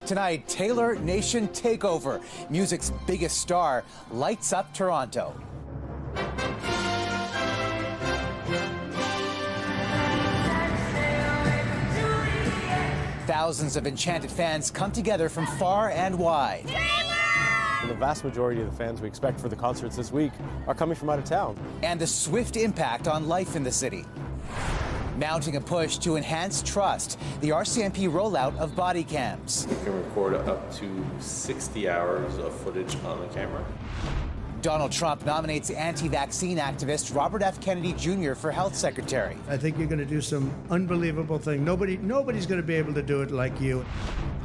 Tonight, Taylor Nation Takeover. Music's biggest star lights up Toronto. Thousands of enchanted fans come together from far and wide. The vast majority of the fans we expect for the concerts this week are coming from out of town. And the swift impact on life in the city. Mounting a push to enhance trust, the RCMP rollout of body cams. You can record up to 60 hours of footage on the camera. Donald Trump nominates anti-vaccine activist Robert F. Kennedy Jr. for health secretary. I think you're going to do some unbelievable thing. Nobody's going to be able to do it like you.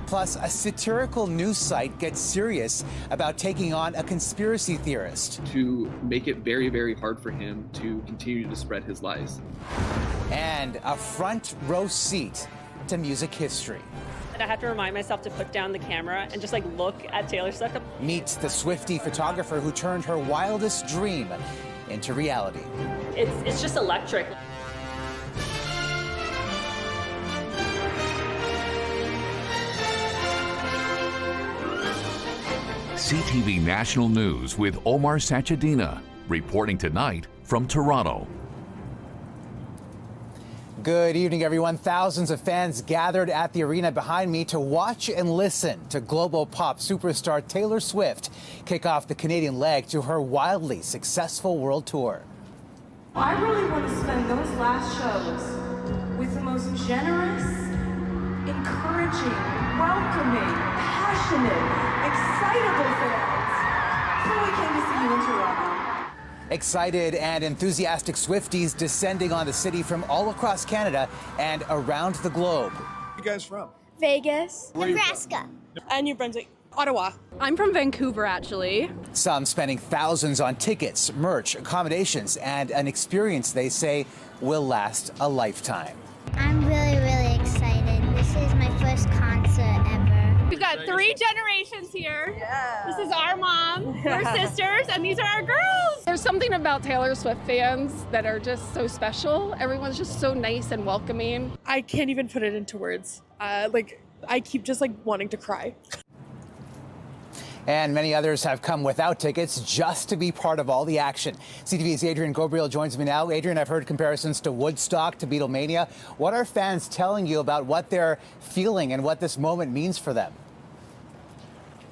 Plus, a satirical news site gets serious about taking on a conspiracy theorist. To make it very, very hard for him to continue to spread his lies. And a front row seat to music history. I have to remind myself to put down the camera and just look at Taylor Swift. Meet the Swifty photographer who turned her wildest dream into reality. It's just electric. CTV National News with Omar Sachedina, reporting tonight from Toronto. Good evening, everyone. Thousands of fans gathered at the arena behind me to watch and listen to global pop superstar Taylor Swift kick off the Canadian leg to her wildly successful world tour. I really want to spend those last shows with the most generous, encouraging, welcoming, passionate, excitable fans. So we came to see you in Toronto. Excited and enthusiastic Swifties descending on the city from all across Canada and around the globe. Where you guys from? Vegas. Nebraska. And New Brunswick. Ottawa. I'm from Vancouver, actually. Some spending thousands on tickets, merch, accommodations, and an experience they say will last a lifetime. I'm really excited. This is my first concert ever. We've got 3 generations here. Yeah. This is our mom, we're sisters, and these are our girls. There's something about Taylor Swift fans that are just so special. Everyone's just so nice and welcoming. I can't even put it into words. I keep just wanting to cry. And many others have come without tickets just to be part of all the action. CTV's Adrian Gobriel joins me now. Adrian, I've heard comparisons to Woodstock, to Beatlemania. What are fans telling you about what they're feeling and what this moment means for them?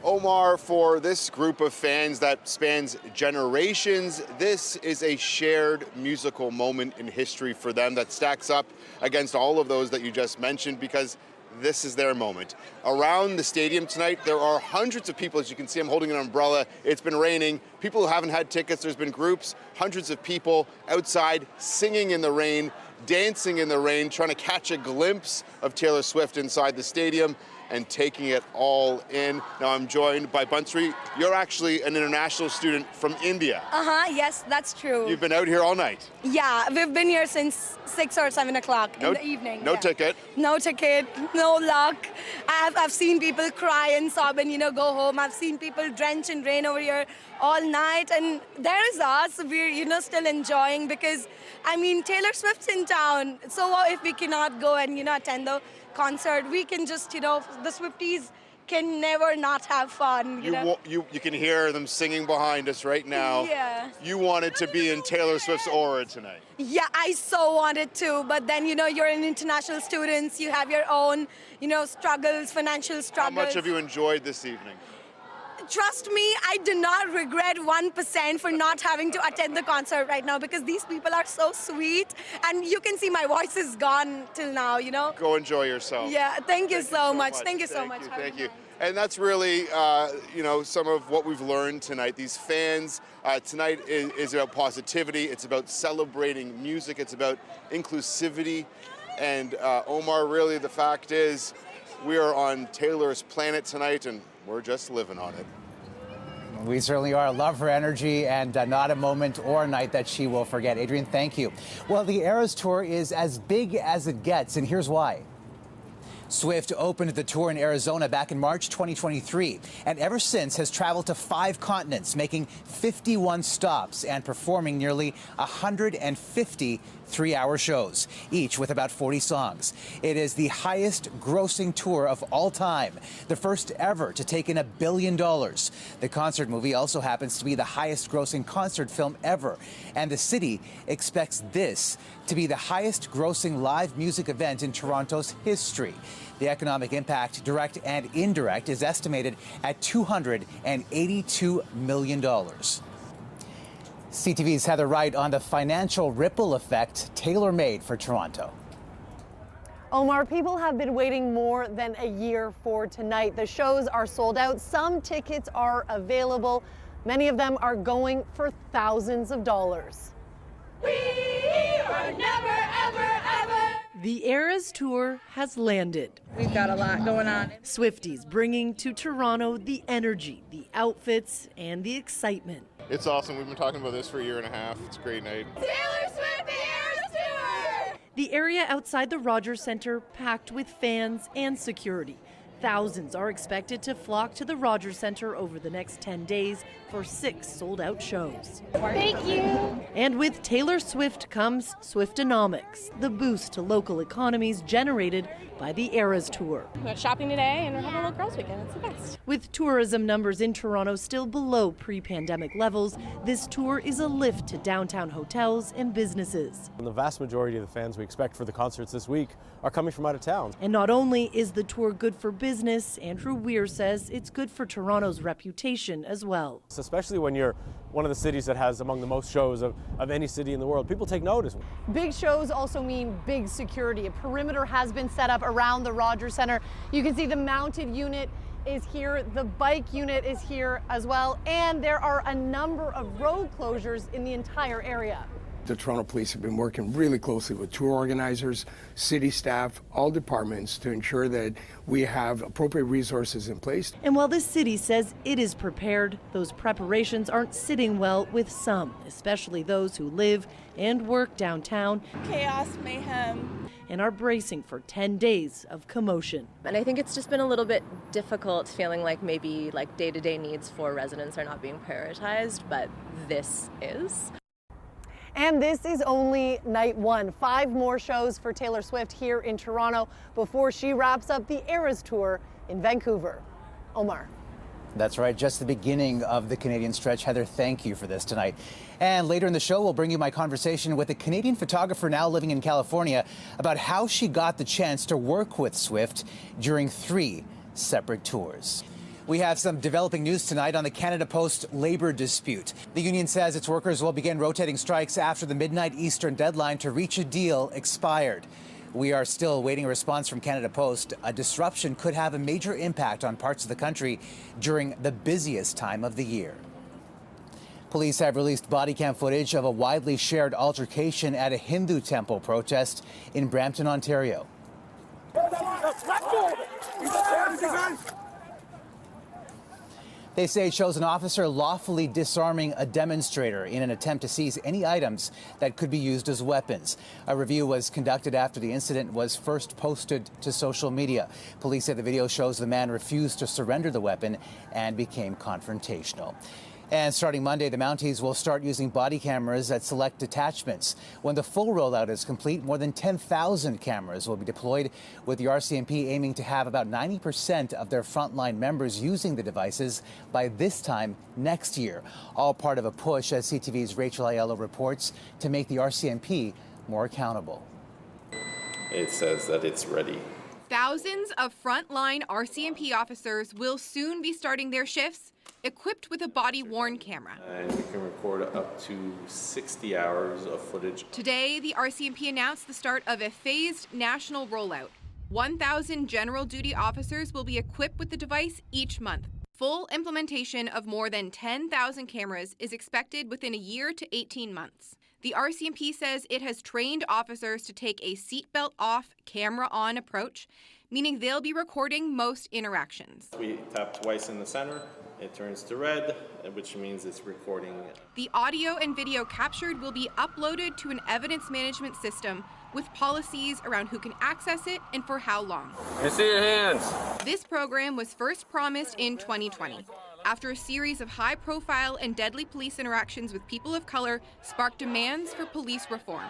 Omar, for this group of fans that spans generations, this is a shared musical moment in history for them that stacks up against all of those that you just mentioned, because this is their moment. Around the stadium tonight, there are hundreds of people. As you can see, I'm holding an umbrella. It's been raining. People who haven't had tickets, there's been groups, hundreds of people outside singing in the rain, dancing in the rain, trying to catch a glimpse of Taylor Swift inside the stadium and taking it all in. Now I'm joined by Bansri. You're actually an international student from India. Yes, that's true. You've been out here all night. Yeah, we've been here since 6 or 7 o'clock in the evening. No ticket. No ticket, no luck. I've seen people cry and sob and, go home. I've seen people drenched in rain over here all night. And there is us, we're, still enjoying because, Taylor Swift's in town. So if we cannot go and, attend the concert, we can just, the Swifties can never not have fun. You can hear them singing behind us right now. Yeah. You wanted to be in Taylor Swift's aura tonight. Yeah, I so wanted to, but then, you're an international student, you have your own, struggles, financial struggles. How much have you enjoyed this evening? Trust me, I do not regret 1% for not having to attend the concert right now because these people are so sweet and you can see my voice is gone till now, Go enjoy yourself. Yeah, thank you so much. Thank you so much. Thank you. And that's really, some of what we've learned tonight. These fans, tonight is about positivity. It's about celebrating music. It's about inclusivity. And Omar, really the fact is we are on Taylor's planet tonight and we're just living on it. We certainly are. Love her energy and not a moment or a night that she will forget. Adrian, thank you. Well, the Eras Tour is as big as it gets, and here's why. Swift opened the tour in Arizona back in March 2023, and ever since has traveled to 5 continents, making 51 stops and performing nearly 150 3-hour shows, each with about 40 songs. It is the highest grossing tour of all time, the first ever to take in $1 billion. The concert movie also happens to be the highest grossing concert film ever, and the city expects this to be the highest grossing live music event in Toronto's history. The economic impact, direct and indirect, is estimated at $282 million. CTV's Heather Wright on the financial ripple effect tailor-made for Toronto. Omar, people have been waiting more than a year for tonight. The shows are sold out. Some tickets are available. Many of them are going for thousands of dollars. We are never, ever, ever. The Eras Tour has landed. We've got a lot going on. Swifties bringing to Toronto the energy, the outfits, and the excitement. It's awesome. We've been talking about this for a year and a half. It's a great night. Taylor Swift, the Eras Tour! The area outside the Rogers Centre packed with fans and security. Thousands are expected to flock to the Rogers Centre over the next 10 days for 6 sold-out shows. Thank you. And with Taylor Swift comes Swiftomics, the boost to local economies generated by the Eras Tour. We went shopping today and we're having a little girls' weekend. It's the best. With tourism numbers in Toronto still below pre-pandemic levels, this tour is a lift to downtown hotels and businesses. And the vast majority of the fans we expect for the concerts this week are coming from out of town. And not only is the tour good for business, Andrew Weir says it's good for Toronto's reputation as well. Especially when you're one of the cities that has among the most shows of any city in the world. People take notice. Big shows also mean big security. A perimeter has been set up around the Rogers Centre. You can see the mounted unit is here, the bike unit is here as well, and there are a number of road closures in the entire area. The Toronto Police have been working really closely with tour organizers, city staff, all departments to ensure that we have appropriate resources in place. And while the city says it is prepared, those preparations aren't sitting well with some, especially those who live and work downtown. Chaos, mayhem. And are bracing for 10 days of commotion. And I think it's just been a little bit difficult feeling like maybe like day-to-day needs for residents are not being prioritized, but this is. And this is only night 1. 5 more shows for Taylor Swift here in Toronto before she wraps up the Eras Tour in Vancouver. Omar. That's right, just the beginning of the Canadian stretch. Heather, thank you for this tonight. And later in the show, we'll bring you my conversation with a Canadian photographer now living in California about how she got the chance to work with Swift during 3 separate tours. We have some developing news tonight on the Canada Post labor dispute. The union says its workers will begin rotating strikes after the midnight Eastern deadline to reach a deal expired. We are still awaiting a response from Canada Post. A disruption could have a major impact on parts of the country during the busiest time of the year. Police have released body cam footage of a widely shared altercation at a Hindu temple protest in Brampton, Ontario. They say it shows an officer lawfully disarming a demonstrator in an attempt to seize any items that could be used as weapons. A review was conducted after the incident was first posted to social media. Police say the video shows the man refused to surrender the weapon and became confrontational. And starting Monday, the Mounties will start using body cameras at select detachments. When the full rollout is complete, more than 10,000 cameras will be deployed, with the RCMP aiming to have about 90% of their frontline members using the devices by this time next year. All part of a push, as CTV's Rachel Aiello reports, to make the RCMP more accountable. It says that it's ready. Thousands of frontline RCMP officers will soon be starting their shifts equipped with a body-worn camera. And we can record up to 60 hours of footage. Today, the RCMP announced the start of a phased national rollout. 1,000 general duty officers will be equipped with the device each month. Full implementation of more than 10,000 cameras is expected within a year to 18 months. The RCMP says it has trained officers to take a seatbelt off, camera on approach, meaning they'll be recording most interactions. We tap twice in the center, It turns to red, which means it's recording. The audio and video captured will be uploaded to an evidence management system with policies around who can access it and for how long. I see your hands. This program was first promised in 2020, after a series of high-profile and deadly police interactions with people of color sparked demands for police reform.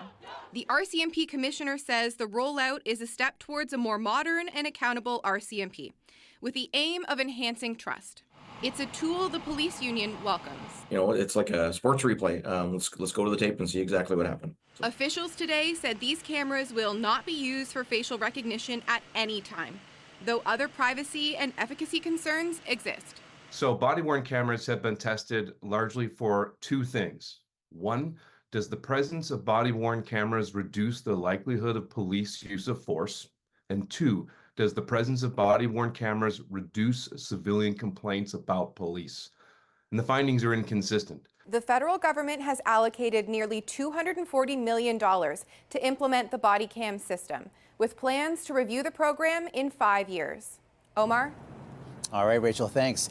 The RCMP commissioner says the rollout is a step towards a more modern and accountable RCMP, with the aim of enhancing trust. It's a tool the police union welcomes. You know, it's like a sports replay. Let's go to the tape and see exactly what happened. Officials today said these cameras will not be used for facial recognition at any time, though other privacy and efficacy concerns exist. So body-worn cameras have been tested largely for two things. One, does the presence of body-worn cameras reduce the likelihood of police use of force? And two, does the presence of body-worn cameras reduce civilian complaints about police? And the findings are inconsistent. The federal government has allocated nearly $240 million to implement the body cam system, with plans to review the program in 5 years. Omar? All right, Rachel, thanks.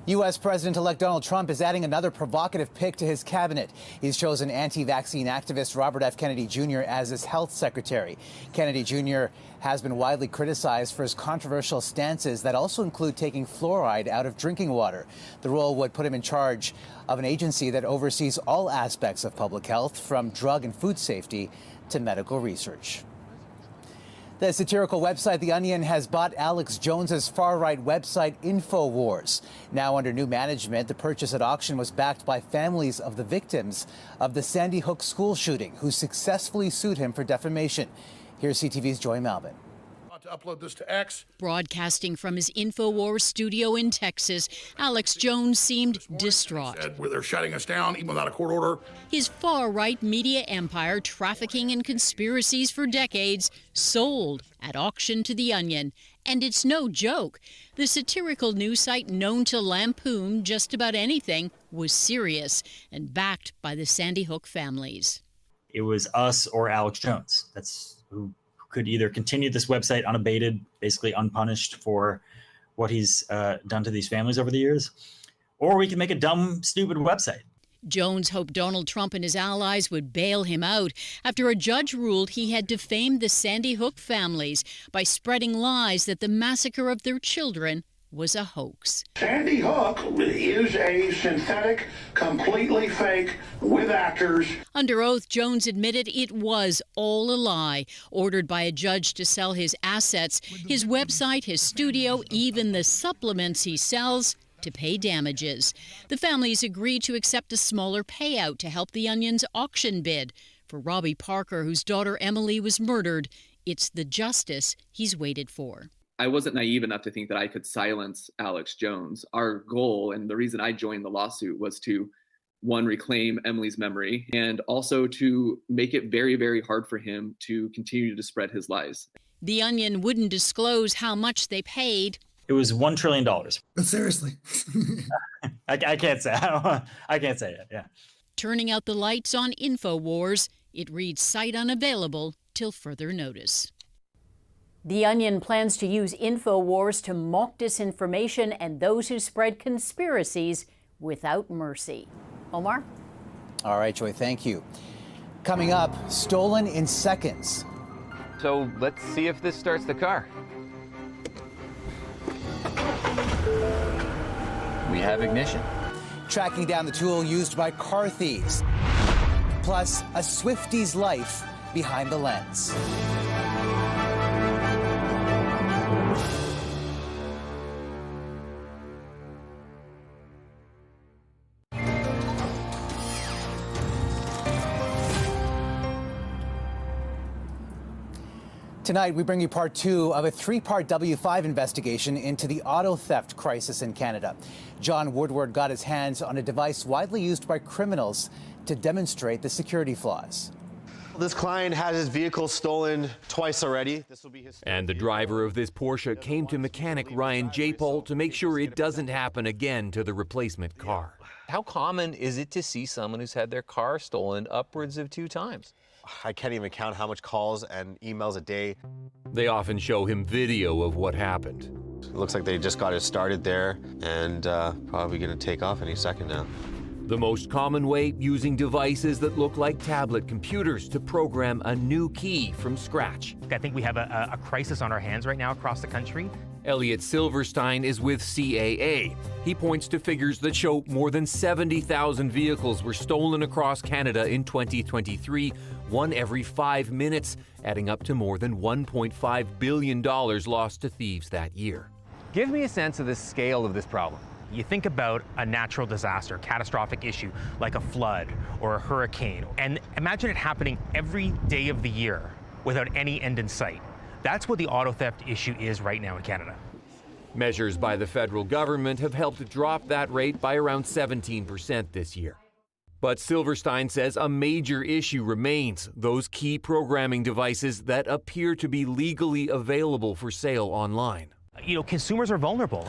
U.S. President-elect Donald Trump is adding another provocative pick to his cabinet. He's chosen anti-vaccine activist Robert F. Kennedy Jr. as his health secretary. Kennedy Jr. has been widely criticized for his controversial stances that also include taking fluoride out of drinking water. The role would put him in charge of an agency that oversees all aspects of public health, from drug and food safety to medical research. The satirical website The Onion has bought Alex Jones's far-right website InfoWars. Now under new management, the purchase at auction was backed by families of the victims of the Sandy Hook school shooting, who successfully sued him for defamation. Here's CTV's Joy Malvin. To upload this to X. Broadcasting from his InfoWars studio in Texas, Alex Jones seemed distraught. Where they're shutting us down, even without a court order. His far-right media empire, trafficking in conspiracies for decades, sold at auction to The Onion. And it's no joke. The satirical news site known to lampoon just about anything was serious and backed by the Sandy Hook families. It was us or Alex Jones. That's who could either continue this website unabated, basically unpunished for what he's done to these families over the years, or we could make a dumb, stupid website. Jones hoped Donald Trump and his allies would bail him out after a judge ruled he had defamed the Sandy Hook families by spreading lies that the massacre of their children was a hoax. Sandy Hook is a synthetic, completely fake, with actors. Under oath, Jones admitted it was all a lie, ordered by a judge to sell his assets, his website, his studio, even the supplements he sells, to pay damages. The families agreed to accept a smaller payout to help The Onion's auction bid. For Robbie Parker, whose daughter Emily was murdered, it's the justice he's waited for. I wasn't naive enough to think that I could silence Alex Jones. Our goal, and the reason I joined the lawsuit, was to, one, reclaim Emily's memory, and also to make it very, very hard for him to continue to spread his lies. The Onion wouldn't disclose how much they paid. It was $1 trillion. But seriously. I can't say. I can't say it, yeah. Turning out the lights on InfoWars, it reads site unavailable till further notice. The Onion plans to use InfoWars to mock disinformation and those who spread conspiracies without mercy. Omar? All right, Joy, thank you. Coming up, stolen in seconds. So let's see if this starts the car. We have ignition. Tracking down the tool used by car thieves. Plus, a Swifty's life behind the lens. Tonight, we bring you part two of a three-part W5 investigation into the auto theft crisis in Canada. John Woodward got his hands on a device widely used by criminals to demonstrate the security flaws. This client had his vehicle stolen twice already. This will be his. And the driver of this Porsche came to mechanic Ryan J. Paul to make sure it doesn't happen again to the replacement car. How common is it to see someone who's had their car stolen upwards of 2 times? I can't even count how much calls and emails a day. They often show him video of what happened. It looks like they just got it started there and probably going to take off any second now. The most common way, using devices that look like tablet computers to program a new key from scratch. I think we have a crisis on our hands right now across the country. Elliot Silverstein is with CAA. He points to figures that show more than 70,000 vehicles were stolen across Canada in 2023, one every 5 minutes, adding up to more than $1.5 billion lost to thieves that year. Give me a sense of the scale of this problem. You think about a natural disaster, catastrophic issue like a flood or a hurricane, and imagine it happening every day of the year without any end in sight. That's what the auto theft issue is right now in Canada. Measures by the federal government have helped drop that rate by around 17% this year. But Silverstein says a major issue remains: those key programming devices that appear to be legally available for sale online. You know, consumers are vulnerable.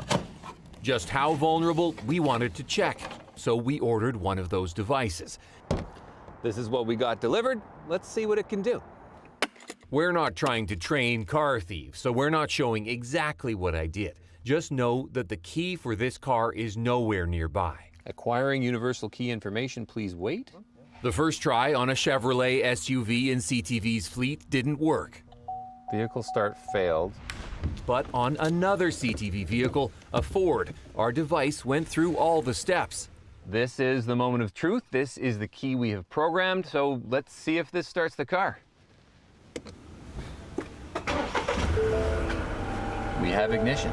Just how vulnerable, we wanted to check, so we ordered one of those devices. This is what we got delivered. Let's see what it can do. We're not trying to train car thieves, so we're not showing exactly what I did. Just know that the key for this car is nowhere nearby. Acquiring universal key information, please wait. The first try on a Chevrolet SUV in CTV's fleet didn't work. Vehicle start failed. But on another CTV vehicle, a Ford, our device went through all the steps. This is the moment of truth. This is the key we have programmed, so let's see if this starts the car. We have ignition.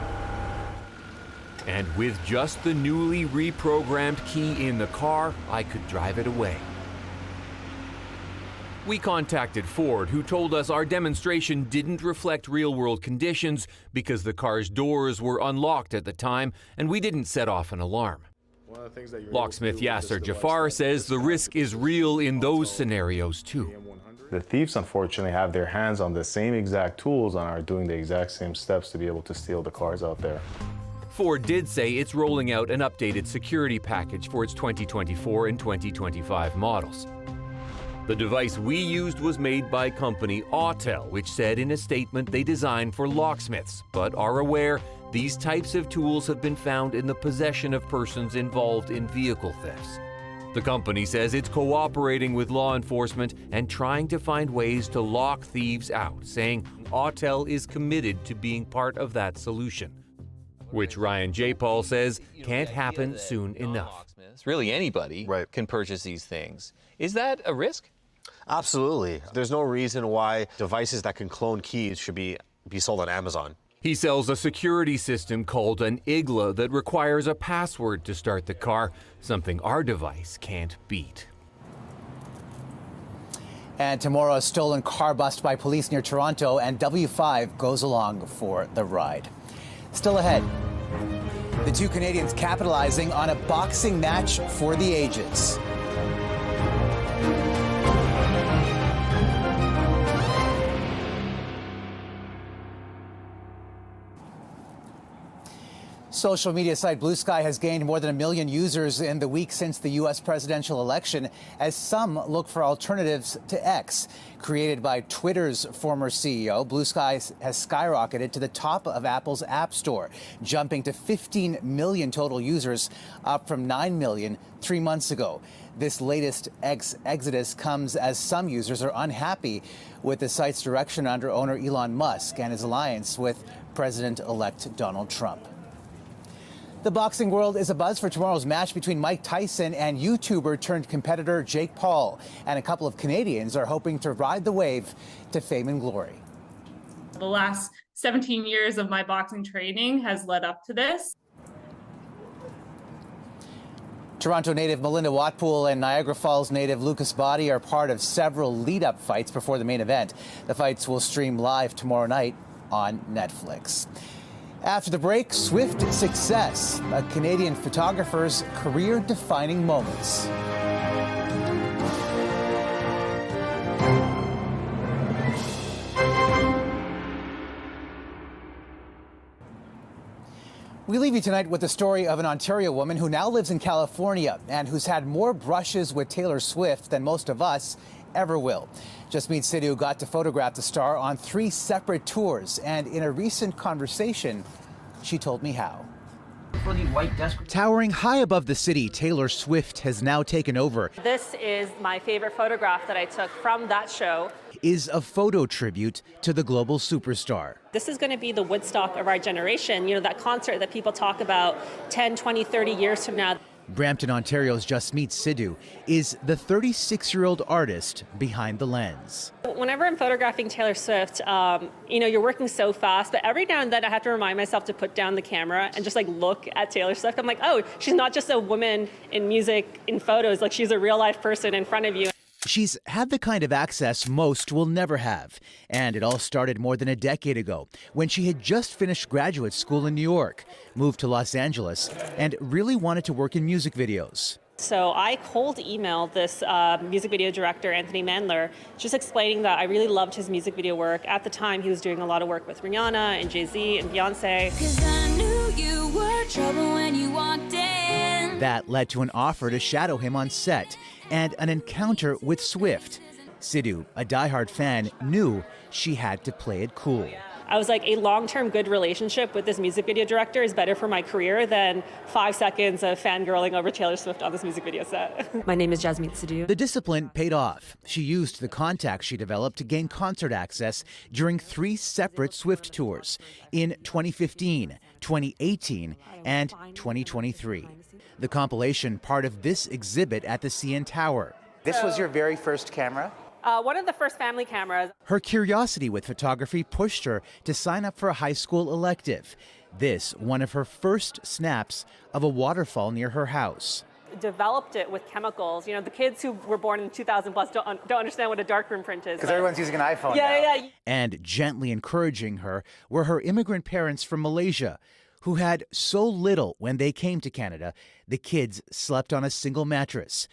And with just the newly reprogrammed key in the car, I could drive it away. We contacted Ford, who told us our demonstration didn't reflect real-world conditions because the car's doors were unlocked at the time and we didn't set off an alarm. Locksmith Yasser Jafar says the risk is real in those scenarios too. The thieves unfortunately have their hands on the same exact tools and are doing the exact same steps to be able to steal the cars out there. Ford did say it's rolling out an updated security package for its 2024 and 2025 models. The device we used was made by company Autel, which said in a statement they designed for locksmiths, but are aware these types of tools have been found in the possession of persons involved in vehicle thefts. The company says it's cooperating with law enforcement and trying to find ways to lock thieves out, saying Autel is committed to being part of that solution, which Ryan J. Paul says can't happen soon enough. Really anybody can purchase these things. Is that a risk? Absolutely. There's no reason why devices that can clone keys should be sold on Amazon. He sells a security system called an IGLA that requires a password to start the car, something our device can't beat. And tomorrow, a stolen car bust by police near Toronto, and W5 goes along for the ride. Still ahead, the two Canadians capitalizing on a boxing match for the ages. Social media site Blue Sky has gained more than 1 million users in the week since the U.S. presidential election, as some look for alternatives to X. Created by Twitter's former CEO, Blue Sky has skyrocketed to the top of Apple's App Store, jumping to 15 million total users, up from 9 million 3 months ago. This latest X exodus comes as some users are unhappy with the site's direction under owner Elon Musk and his alliance with President-elect Donald Trump. The boxing world is abuzz for tomorrow's match between Mike Tyson and YouTuber-turned-competitor Jake Paul. And a couple of Canadians are hoping to ride the wave to fame and glory. The last 17 years of my boxing training has led up to this. Toronto native Melinda Watpool and Niagara Falls native Lucas Body are part of several lead-up fights before the main event. The fights will stream live tomorrow night on Netflix. After the break, swift success, a Canadian photographer's career-defining moments. We leave you tonight with the story of an Ontario woman who now lives in California and who's had more brushes with Taylor Swift than most of us ever will. Jasmeet Sidhu got to photograph the star on 3 separate tours, and in a recent conversation, she told me how. For the white desk. Towering high above the city, Taylor Swift has now taken over. This is my favorite photograph that I took from that show. Is a photo tribute to the global superstar. This is going to be the Woodstock of our generation, you know, that concert that people talk about 10, 20, 30 years from now. Brampton, Ontario's Jasmeet Sidhu is the 36-year-old artist behind the lens. Whenever I'm photographing Taylor Swift, you know, you're working so fast, but every now and then I have to remind myself to put down the camera and just like look at Taylor Swift. I'm like, oh, she's not just a woman in music, in photos, like she's a real life person in front of you. She's had the kind of access most will never have. And it all started more than a decade ago when she had just finished graduate school in New York, moved to Los Angeles, and really wanted to work in music videos. So I cold emailed this music video director, Anthony Mandler, just explaining that I really loved his music video work. At the time, he was doing a lot of work with Rihanna and Jay-Z and Beyonce. 'Cause I knew you were trouble when you walked in. That led to an offer to shadow him on set and an encounter with Swift. Sidhu, a diehard fan, knew she had to play it cool. I was like, a long-term good relationship with this music video director is better for my career than 5 seconds of fangirling over Taylor Swift on this music video set. My name is Jasmeet Sidhu. The discipline paid off. She used the contacts she developed to gain concert access during 3 separate Swift tours in 2015, 2018, and 2023. The compilation part of this exhibit at the CN Tower. This was your very first camera? One of the first family cameras. Her curiosity with photography pushed her to sign up for a high school elective. This, one of her first snaps of a waterfall near her house. Developed it with chemicals. You know, the kids who were born in 2000 plus don't understand what a darkroom print is. Because everyone's using an iPhone now. Yeah. And gently encouraging her were her immigrant parents from Malaysia, who had so little when they came to Canada, the kids slept on a single mattress.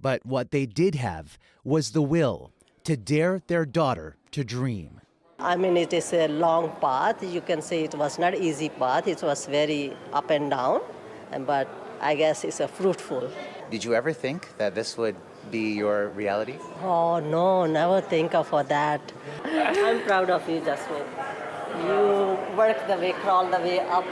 But what they did have was the will to dare their daughter to dream. I mean, it is a long path. You can say it was not an easy path. It was very up and down, but I guess it's a fruitful. Did you ever think that this would be your reality? Oh, no, never think of that. I'm proud of you, Jasmeet. You work the way, crawl the way up.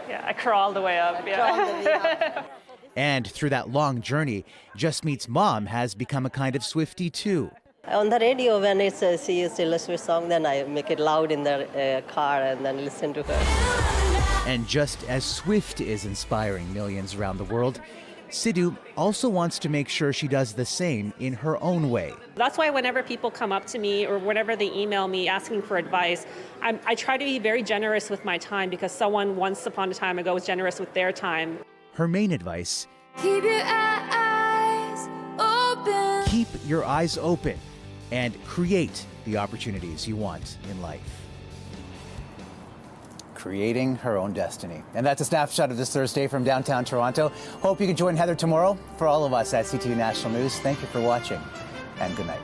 Yeah, I crawled the way up. Yeah. Crawl the way up. And through that long journey, Jasmeet's mom has become a kind of Swiftie too. On the radio, when it says she is Taylor Swift song, then I make it loud in the car and then listen to her. And just as Swift is inspiring millions around the world, Sidhu also wants to make sure she does the same in her own way. That's why whenever people come up to me or whenever they email me asking for advice, I try to be very generous with my time because someone once upon a time ago was generous with their time. Her main advice: keep your eyes open. Keep your eyes open and create the opportunities you want in life. Creating her own destiny. And that's a snapshot of this Thursday from downtown Toronto. Hope you can join Heather tomorrow. For all of us at CTV National News, thank you for watching and good night.